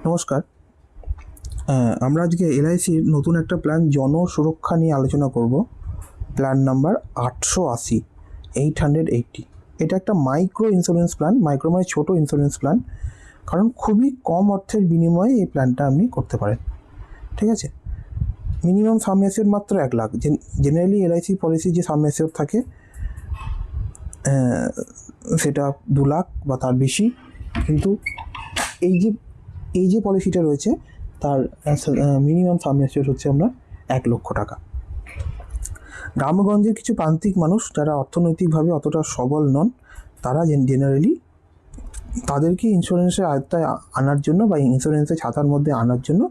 নমস্কার। আমরা আজকে এলআইসির নতুন একটা প্ল্যান জনসুরক্ষা নিয়ে আলোচনা করব। Plan number 880, 880। এটা একটা মাইক্রো ইন্স্যুরেন্স প্ল্যান। মাইক্রো মানে ছোটো ইন্স্যুরেন্স প্ল্যান, কারণ খুবই কম অর্থের বিনিময়ে এই প্ল্যানটা আপনি করতে পারেন। ঠিক আছে, মিনিমাম সাম অ্যাসিওর মাত্র 1 লাখ। জেনারেলি এলআইসি পলিসি যে সাম অ্যাসিওর থাকে সেটা 2 লাখ বা তার বেশি, কিন্তু এই যে পলিসিটা রয়েছে তার মিনিমাম সাম অ্যাসিওর হচ্ছে আমরা 1 লক্ষ টাকা। গ্রামগঞ্জের কিছু প্রান্তিক মানুষ যারা অর্থনৈতিকভাবে অতটা সবল নন, তারা জেনারেলি তাদেরকে ইন্স্যুরেন্সের আয়ত্তায় আনার জন্য বা ইন্স্যুরেন্সের ছাতার মধ্যে আনার জন্য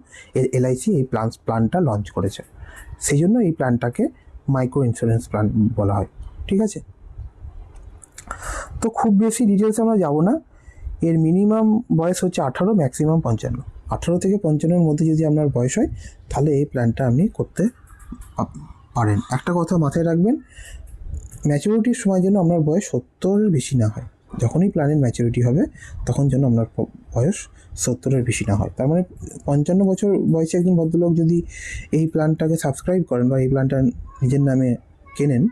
এলআইসি এই প্ল্যানটা লঞ্চ করেছে। সেই জন্য এই প্ল্যানটাকে মাইক্রো ইন্স্যুরেন্স প্ল্যান বলা হয়। ঠিক আছে, তো খুব বেশি ডিটেলসে আমরা যাব না। এর মিনিমাম বয়স হচ্ছে 18, ম্যাক্সিমাম 55। 18 থেকে 55-এর মধ্যে যদি আপনার বয়স হয় তাহলে এই প্ল্যানটা আপনি করতে পারেন। একটা কথা মাথায় রাখবেন, ম্যাচুরিটির সময় যেন আপনার বয়স 70-এর বেশি না হয়। যখনই প্ল্যানের ম্যাচুরিটি হবে তখন যেন আপনার বয়স 70-এর বেশি না হয়। তার মানে 55 বছর বয়সে একজন ভদ্রলোক যদি এই প্ল্যানটাকে সাবস্ক্রাইব করেন বা এই প্ল্যানটা নিজের নামে কেনেন,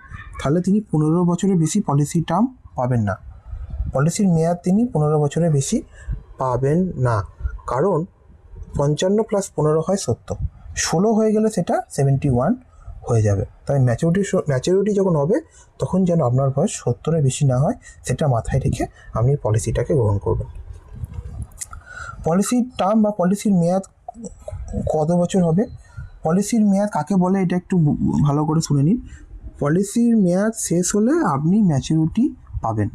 তাহলে তিনি 15 বছরের বেশি পলিসি টার্ম পাবেন না। পলিসির মেয়াদ তিনি 15 বছরের বেশি পাবেন না, কারণ 55 + 15 হয় 70, 16 হয়ে গেলে সেটা 71 হয়ে যাবে। তাই ম্যাচুরিটি যখন হবে তখন যেন আপনার বয়স 70-এর বেশি না হয়, সেটা মাথায় রেখে আপনি পলিসিটাকে গ্রহণ করবেন। পলিসির টার্ম বা পলিসির মেয়াদ কত বছর হবে? পলিসির মেয়াদ কাকে বলে এটা একটু ভালো করে শুনে নিন। পলিসির মেয়াদ শেষ হলে আপনি ম্যাচুরিটি পাবেন।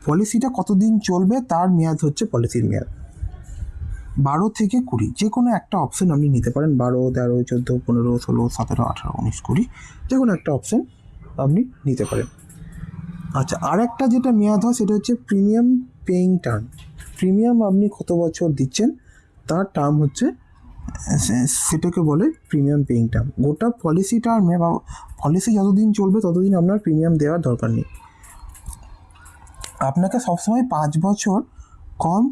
পলিসিটা কতদিন চলবে তার মেয়াদ হচ্ছে পলিসির মেয়াদ। 12 থেকে 20 যে কোনো একটা অপশন আপনি নিতে পারেন। 12, 13, 14, 15, 16, 17, 18, 19, 20 যে কোনো একটা অপশন আপনি নিতে পারেন। আচ্ছা, আর একটা যেটা মেয়াদ হয় সেটা হচ্ছে প্রিমিয়াম পেইং টার্ম। প্রিমিয়াম আপনি কত বছর দিচ্ছেন তার টার্ম হচ্ছে, সেটাকে বলে প্রিমিয়াম পেইং টার্ম। গোটা পলিসি টার্মে বা পলিসি যতদিন চলবে ততদিন আপনার প্রিমিয়াম দেওয়ার দরকার নেই। আপনাকে সবসময় 5 বছর কম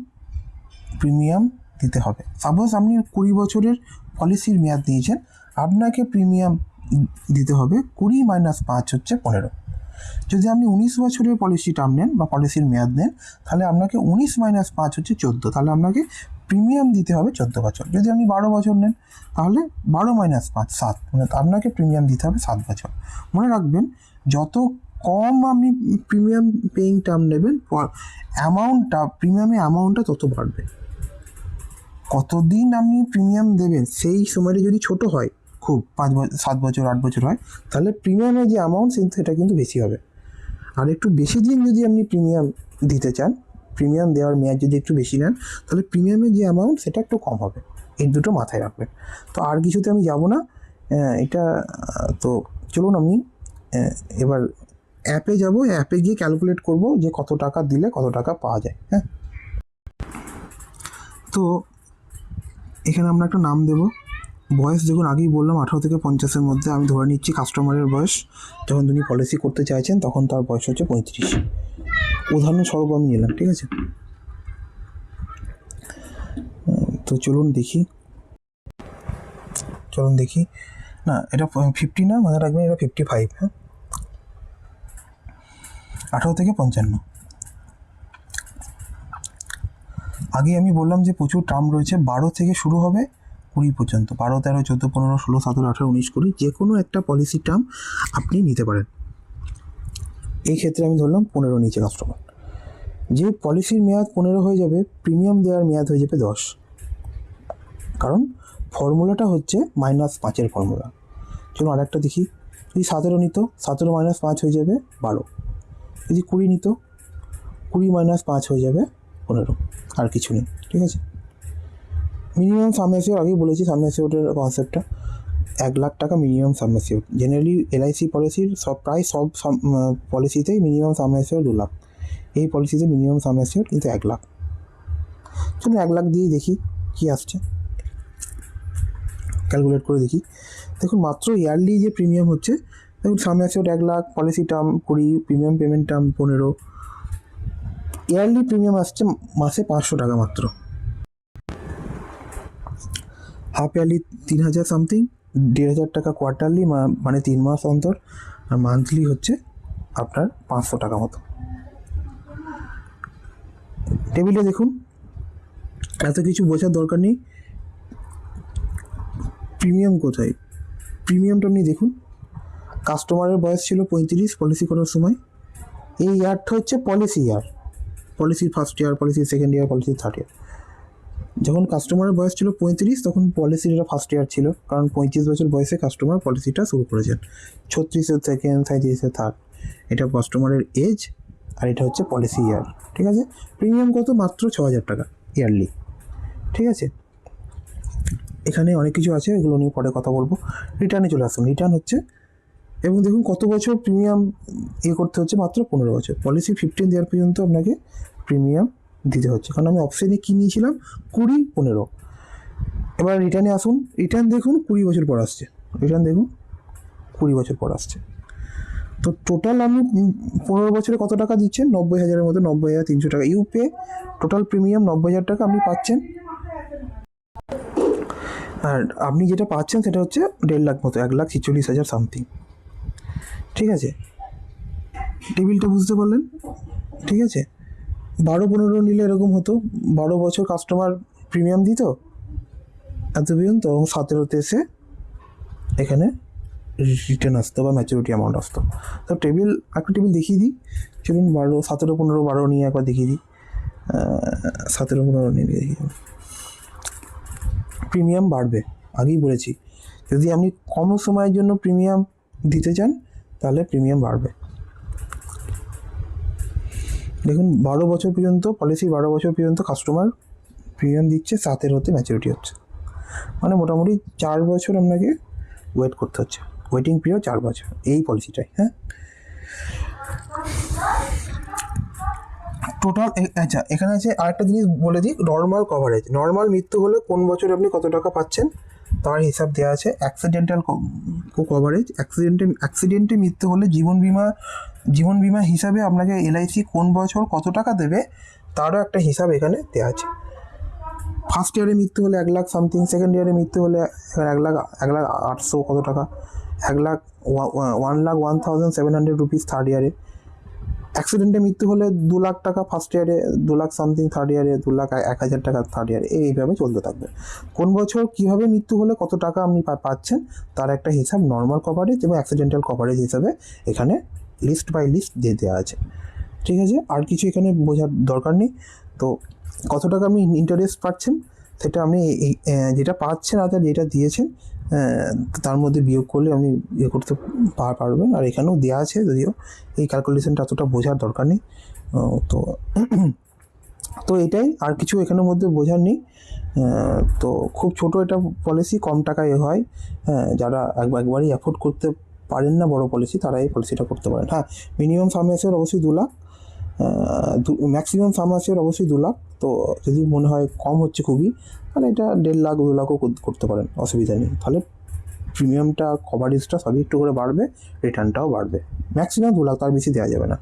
প্রিমিয়াম দিতে হবে। সাপোজ আপনি 20 বছরের পলিসির মেয়াদ নিয়েছেন, আপনাকে প্রিমিয়াম দিতে হবে 20 - 5 হচ্ছে 15। যদি আপনি 19 বছরের পলিসি টার্ম নেন বা পলিসির মেয়াদ নেন, তাহলে আপনাকে 19 - 5 হচ্ছে 14, তাহলে আপনাকে প্রিমিয়াম দিতে হবে 14 বছর। যদি আপনি 12 বছর নেন তাহলে 12 - 5 7, মানে আপনাকে প্রিমিয়াম দিতে হবে 7 বছর। মনে রাখবেন, যত কম আপনি প্রিমিয়াম পেইং টার্ম নেবেন, প্রিমিয়ামের অ্যামাউন্টটা তত বাড়বে। কতদিন আপনি প্রিমিয়াম দেবেন সেই সময়টা যদি ছোট হয়, খুব 5 বছর, 7 বছর, 8 বছর হয়, তাহলে প্রিমিয়ামের যে অ্যামাউন্ট সেটা কিন্তু বেশি হবে। আর একটু বেশি দিন যদি আপনি প্রিমিয়াম দিতে চান, প্রিমিয়াম দেওয়ার মেয়াদ যদি একটু বেশি নেন, তাহলে প্রিমিয়ামের যে অ্যামাউন্ট সেটা একটু কম হবে। এই দুটো মাথায় রাখবেন। তো আর কিছুতে আমি যাব না। এটা তো চলুন আমি এবার অ্যাপে যাব। অ্যাপে গিয়ে ক্যালকুলেট করব যে কত টাকা দিলে কত টাকা পাওয়া যায়। হ্যাঁ, তো এখানে আমরা একটা নাম দেব। বয়স দেখুন, আগেই বললাম 18 থেকে 50-এর মধ্যে। আমি ধরে নিচ্ছি কাস্টমারের বয়স যখন তিনি পলিসি করতে চাইছেন তখন তার বয়স হচ্ছে 35। উদাহরণস্বরূপ আমি নিলাম, ঠিক আছে। তো চলুন দেখি। না, এটা 50 না, মনে রাখবেন এটা 55। হ্যাঁ, 18 থেকে 55। আগে আমি বললাম যে প্রচুর টার্ম রয়েছে। 12 থেকে শুরু হবে 20 পর্যন্ত। 12, 13, 14, 15, 16, 17, 18, 19, 20 যে কোনো একটা পলিসি টার্ম আপনি নিতে পারেন। এই ক্ষেত্রে আমি ধরলাম 15 নিচে কাস্টমার। যে পলিসির মেয়াদ 15 হয়ে যাবে, প্রিমিয়াম দেওয়ার মেয়াদ হয়ে যাবে 10, কারণ ফর্মুলাটা হচ্ছে -5-এর ফর্মুলা। চলুন আর একটা দেখি। যদি 17 নিত, 17 - 5 হয়ে যাবে 12। যদি 20 নিত, 20 - 5 হয়ে যাবে 15। আর কিছু নেই, ঠিক আছে। মিনিমাম সাম অ্যাসিওর আগেই বলেছি, সাম অ্যাসিওরের কনসেপ্টটা 1 লাখ টাকা মিনিমাম সাম অ্যাসিওর। জেনারেলি এলআইসি পলিসির প্রায় সব পলিসিতেই মিনিমাম সাম অ্যাসিওর 2 লাখ। এই পলিসিতে মিনিমাম সাম অ্যাসিওর কিন্তু 1 লাখ। চলুন 1 লাখ দিয়েই দেখি কী আসছে, ক্যালকুলেট করে দেখি। দেখুন, মাত্র ইয়ারলি যে প্রিমিয়াম হচ্ছে, দেখুন sum assure 1 lakh, policy term 20, premium payment term 15, yearly premium আসছে মাসে 500 টাকা মাত্র, হাফ ইয়ারলি 3000 সামথিং, 1500 টাকা কোয়ার্টারলি, মানে 3 মাস অন্তর, আর মান্থলি হচ্ছে আপনার 500 টাকা মতো। টেবিলে দেখুন, এত কিছু বোঝার দরকার নেই। প্রিমিয়াম কোথায়, প্রিমিয়ামটা আপনি দেখুন। কাস্টমারের বয়স ছিল 35 পলিসি করার সময়। এই ইয়ারটা হচ্ছে পলিসি ইয়ার, পলিসির ফার্স্ট ইয়ার, পলিসির সেকেন্ড ইয়ার, পলিসির থার্ড ইয়ার। যখন কাস্টমারের বয়স ছিল 35 তখন পলিসির এটা ফার্স্ট ইয়ার ছিল, কারণ 35 বছর বয়সে কাস্টমার পলিসিটা শুরু করেছেন। 36-এর সেকেন্ড, 37-এর থার্ড, এটা কাস্টমারের এজ, আর এটা হচ্ছে পলিসি ইয়ার। ঠিক আছে, প্রিমিয়াম কত? মাত্র 6000 টাকা ইয়ারলি। ঠিক আছে, এখানে অনেক কিছু আছে, এগুলো নিয়ে পরে কথা বলবো। রিটার্নে চলে আসুন। রিটার্ন হচ্ছে, এবং দেখুন কত বছর প্রিমিয়াম করতে হচ্ছে, মাত্র 15 বছর। পলিসি 15 ইয়ার পর্যন্ত আপনাকে প্রিমিয়াম দিতে হচ্ছে, কারণ আমি অপশানে কী নিয়েছিলাম 20-15। এবার রিটার্নে আসুন। রিটার্ন দেখুন 20 বছর পর আসছে, রিটার্ন দেখুন 20 বছর পর আসছে। তো টোটাল আপনি 15 বছরে কত টাকা দিচ্ছেন? 90,000-এর মতো, 90,300 টাকা। ইউপে টোটাল প্রিমিয়াম 90,000 টাকা আপনি পাচ্ছেন, আর আপনি যেটা পাচ্ছেন সেটা হচ্ছে 1.5 লাখ মতো, 1,46,000 সামথিং। ঠিক আছে, টেবিলটা বুঝতে পারলেন? ঠিক আছে, 12-15 নিলে এরকম হতো, 12 বছর কাস্টমার প্রিমিয়াম দিত এত পর্যন্ত, এবং 17-তে এসে এখানে রিটার্ন আসতো বা ম্যাচুরিটি অ্যামাউন্ট আসতো। তো টেবিল, একটা টেবিল দেখিয়ে দিই চলুন। 12, 17, 15, 12 নিয়ে একবার দেখিয়ে দিই। 17, 15 নিয়ে দেখিয়ে দিই। প্রিমিয়াম বাড়বে, আগেই বলেছি। যদি আপনি কম সময়ের জন্য প্রিমিয়াম দিতে চান তাহলে প্রিমিয়াম বাড়বে। দেখুন 12 বছর পর্যন্ত পলিসি, 12 বছর পর্যন্ত কাস্টমার প্রিমিয়াম দিচ্ছে, 17-তে ম্যাচুরিটি হচ্ছে, মানে মোটামুটি 4 বছর আপনাকে ওয়েট করতে হচ্ছে। ওয়েটিং পিরিয়ড 4 বছর এই পলিসিটাই। হ্যাঁ, টোটাল। আচ্ছা, এখানে আছে আরেকটা জিনিস বলে দিই, নর্মাল কভারেজ। নর্মাল মৃত্যু হলে কোন বছরে আপনি কত টাকা পাচ্ছেন তার হিসাব দেওয়া আছে। অ্যাক্সিডেন্টাল কভারেজ, অ্যাক্সিডেন্টে মৃত্যু হলে জীবন বিমা হিসাবে আপনাকে এলআইসি কোন বছর কত টাকা দেবে তারও একটা হিসাব এখানে দেওয়া আছে। ফার্স্ট ইয়ারে মৃত্যু হলে 1 লাখ সামথিং, সেকেন্ড ইয়ারে মৃত্যু হলে 1,08,000 কত টাকা, 1,01,700 রুপিস থার্ড ইয়ারে। অ্যাক্সিডেন্টে মৃত্যু হলে 2 লাখ টাকা ফার্স্ট ইয়ারে, 2 লাখ সামথিং থার্ড ইয়ারে, 2,01,000 টাকা থার্ড ইয়ারে, এইভাবে চলতে থাকবে। কোন বছর কীভাবে মৃত্যু হলে কত টাকা আপনি পাচ্ছেন তার একটা হিসাব নর্মাল কভারেজ এবং অ্যাক্সিডেন্টাল কভারেজ হিসাবে এখানে লিস্ট বাই লিস্ট দিয়ে দেওয়া আছে। ঠিক আছে, আর কিছু এখানে বোঝার দরকার নেই। তো কত টাকা আপনি ইন্টারেস্ট পাচ্ছেন সেটা আপনি যেটা পাচ্ছেন আর যেটা দিয়েছেন তার মধ্যে বিয়োগ করলে আপনি করতে পারবেন। আর এখানেও দেওয়া আছে, যদিও এই ক্যালকুলেশনটা অতটা বোঝার দরকার নেই। তো তো এটাই, আর কিছু এখানের মধ্যে বোঝার নেই। তো খুব ছোট এটা পলিসি, কম টাকায় হয়। যারা একবারই অ্যাফোর্ড করতে পারেন না বড় পলিসি, তারা এই পলিসিটা করতে পারেন। হ্যাঁ, মিনিমাম সাম অ্যাসিওর অবশ্যই 2 লাখ, ম্যাক্সিমাম সাম অ্যাসিওর অবশ্যই 2 লাখ। তো যদি মনে হয় কম হচ্ছে খুবই, তাহলে এটা 1.5 লাখ 2 লাখও করতে পারেন, অসুবিধা নেই। তাহলে প্রিমিয়ামটা, কভারেজটা সবই একটু করে বাড়বে, রিটার্নটাও বাড়বে। ম্যাক্সিমাম 2 লাখ, তার বেশি দেওয়া যাবে না।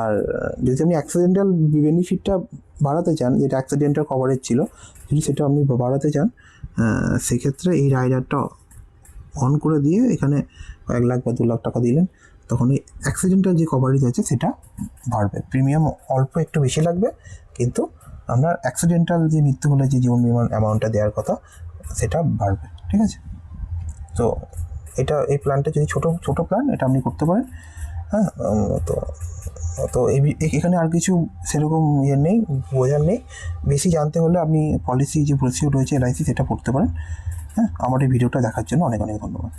আর যদি আপনি অ্যাক্সিডেন্টাল বেনিফিটটা বাড়াতে চান, যেটা অ্যাক্সিডেন্টাল কভারেজ ছিল, যদি সেটা আপনি বাড়াতে চান, সেক্ষেত্রে এই রাইডারটা অন করে দিয়ে এখানে 1 লাখ বা 2 লাখ টাকা দিলেন, তখন এই অ্যাক্সিডেন্টাল যে কভারেজ আছে সেটা বাড়বে। প্রিমিয়াম অল্প একটু বেশি লাগবে, কিন্তু আপনার অ্যাক্সিডেন্টাল যে মৃত্যু হলে যে জীবন বিমার অ্যামাউন্টটা দেওয়ার কথা সেটা বাড়বে। ঠিক আছে, তো এই প্ল্যানটা যদি ছোট প্ল্যান, এটা আপনি করতে পারেন। হ্যাঁ, তো এখানে আর কিছু সেরকম নেই, বোঝার নেই। বেশি জানতে হলে আপনি পলিসি যে প্রসিডিউর রয়েছে এলআইসি, সেটা পড়তে পারেন। হ্যাঁ, আমার এই ভিডিওটা দেখার জন্য অনেক অনেক ধন্যবাদ।